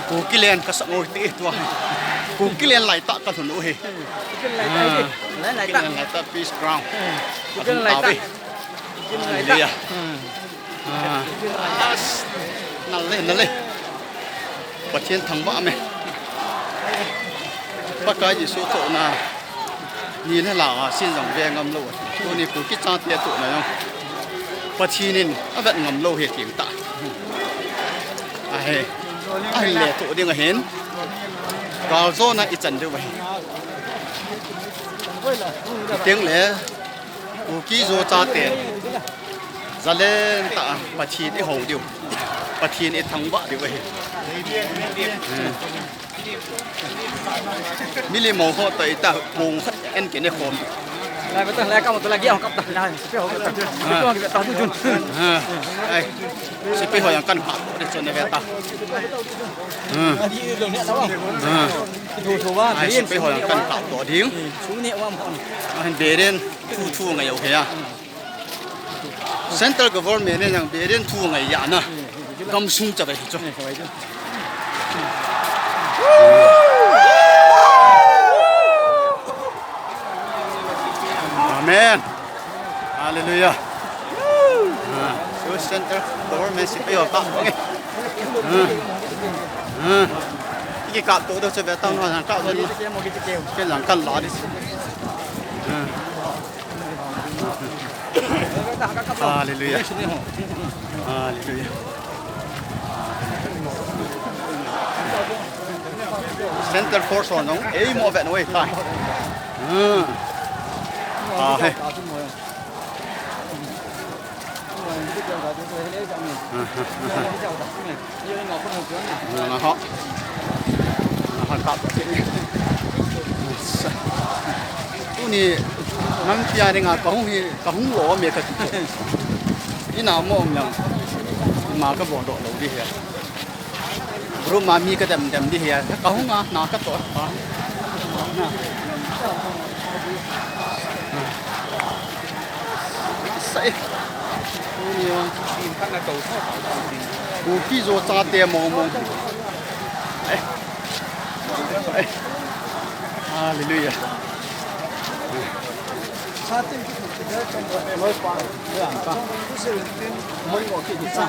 กูกิเลนก็สงบตีตัวกูกิเลนไหลตะกันถนนเฮกิเลนไหลตะปีสกราวกิเลนไหลตะกิเลนไหลตะนั่นเลยประเทศทางบ้านไหมปากกายิสุโตนะนี่นั่นล่ะสิ้นสองแรงงำโลตัวนี้กูคิดจ้าเตี้ยตัวนะยังประเทศนี้แบบงำโลเหตุเกี่ยงตาไอ้เล่ตัวเดียวก็เห็นกาวโซน่ะอีจันด้วยเตียงเล่กูคิดโซจ้าเตี้ยจะเล่นตาประเทศที่หงเดียวประเทศนี้ทางบ้านเดียวมิลิโมโหตัวอีตาโกงเอ็นเกนในโคมแล้วก็ต้องแล้วก็มาตัวละเกี่ยวกับตาได้สิไปหัวกับตาตัวกับตาทุจุนไอ้สิไปหัวอย่างกันผ่าตัวเด็กจนในเวตาไอ้สิไปหัวอย่างกันผ่าตัวดิ้งอันเบรนทูไงโอเคอะ Central Government เนี่ยยังเบรนทูไงยานะกำซุ่มจะไปจ้ะAmen. Hallelujah. So Central Government สิไปเอาตังค์ไงที่กาตัวเดียวจะไปตั้งหน่อยกาตัวนี้เป็นหลังกันหลอดดิHallelujah. Hallelujah. Center Force น้องเอ้ยมอแบบน้อยตายเฮ้ยนะฮะครับตัวนี้น้ำยาเนี่ยก็คงหล่อเมียกันนี่น้ำมอมยังมาก็บ่นดอกเราดิเฮียรู้มามีก็เต็มดิเฮียก็คงน้าก็ตัวใส่นี่วะกูกี่โจจ่าเตะมองฮาเลลูยาไม่ฟังไม่อ่านฟังไม่โอเคดิจ้า